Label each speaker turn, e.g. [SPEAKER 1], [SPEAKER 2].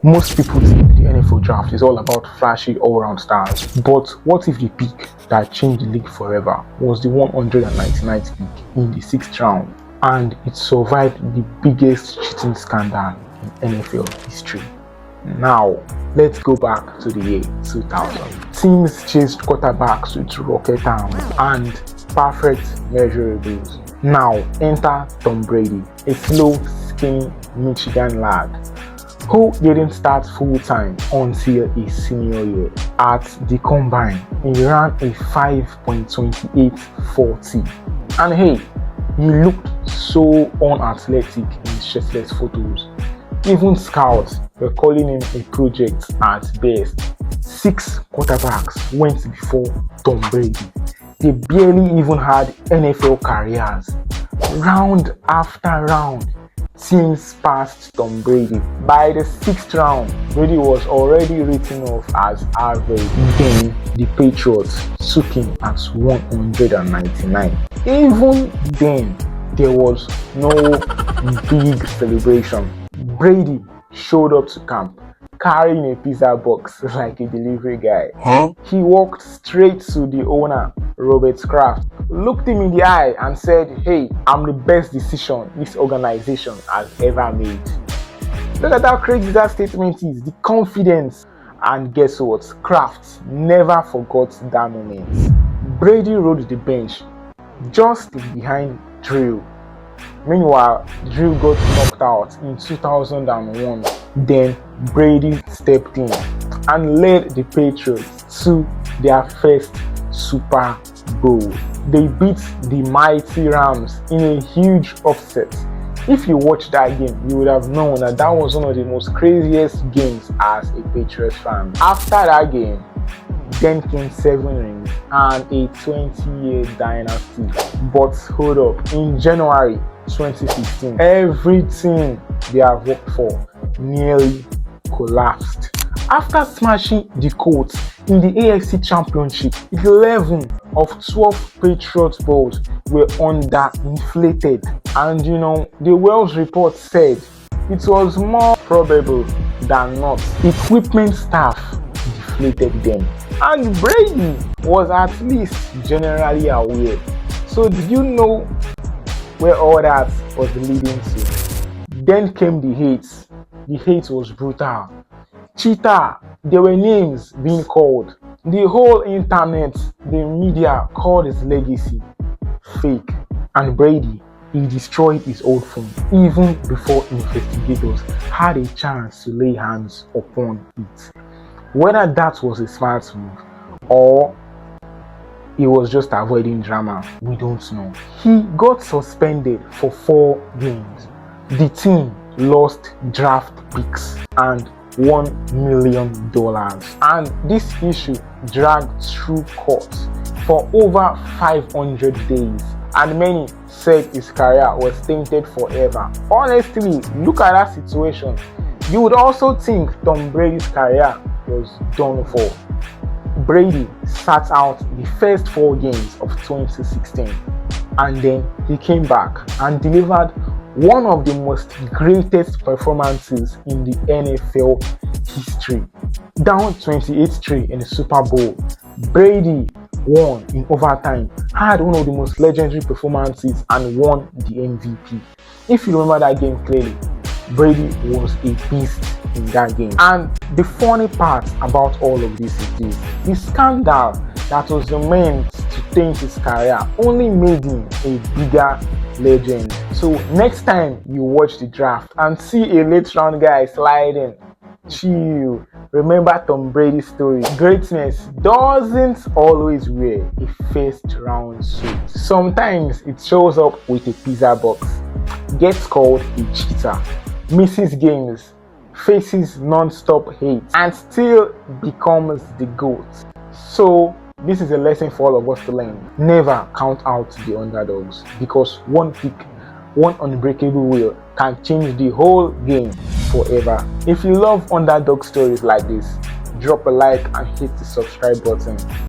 [SPEAKER 1] Most people think the NFL draft is all about flashy all-round stars, but what if the pick that changed the league forever was the 199th pick in the 6th round and it survived the biggest cheating scandal in NFL history? Now, let's go back to the year 2000. Teams chased quarterbacks with rocket arms and perfect measurables. Now, enter Tom Brady, a slow, skinny Michigan lad who didn't start full-time until his senior year. At the combine, he ran a 5.2840. And hey, he looked so unathletic in shirtless photos. Even scouts were calling him a project at best. 6 quarterbacks went before Tom Brady. They barely even had NFL careers. Round after round, teams passed Tom Brady. By the 6th round, Brady was already written off as average. Then the Patriots took him at 199. Even then, there was no big celebration. Brady showed up to camp carrying a pizza box like a delivery guy. He walked straight to the owner, Robert Kraft, looked him in the eye and said, "Hey, I'm the best decision this organization has ever made." Look at how crazy that statement is, the confidence. And guess what? Kraft never forgot that moment. Brady rode the bench just behind Drew. Meanwhile, Drew got knocked out in 2001. Then Brady stepped in and led the Patriots to their first Super Bowl. They beat the mighty Rams in a huge upset. If you watched that game, you would have known that was one of the most craziest games as a Patriots fan. After that game, then came 7 rings and a 20-year dynasty. But hold up, in January 2015, everything they have worked for nearly collapsed. After smashing the Colts in the AFC Championship, 11 of 12 Patriots balls were underinflated. And the Wells report said it was more probable than not equipment staff deflated them. And Brady was at least generally aware. So did you know where all that was leading to? Then came the hate. The hate was brutal. Cheater, there were names being called. The whole internet, the media called his legacy fake. And Brady, he destroyed his old phone even before investigators had a chance to lay hands upon it. Whether that was a smart move or he was just avoiding drama, we don't know. He got suspended for 4 games. The team lost draft picks and $1 million. And this issue dragged through courts for over 500 days. And many said his career was tainted forever. Honestly, look at that situation. You would also think Tom Brady's career was done for. Brady sat out the first 4 games of 2016 and then he came back and delivered one of the most greatest performances in the NFL history. Down 28-3 in the Super Bowl, Brady won in overtime, had one of the most legendary performances and won the MVP. If you remember that game clearly, Brady was a beast in that game. And the funny part about all of this is this: the scandal that was meant to taint his career only made him a bigger legend. So next time you watch the draft and see a late round guy sliding, chill. Remember Tom Brady's story. Greatness doesn't always wear a first round suit. Sometimes it shows up with a pizza box, gets called a cheater, misses games, faces non-stop hate, and still becomes the GOAT. So this is a lesson for all of us to learn. Never count out the underdogs, because one pick, one unbreakable will can change the whole game forever. If you love underdog stories like this, drop a like and hit the subscribe button.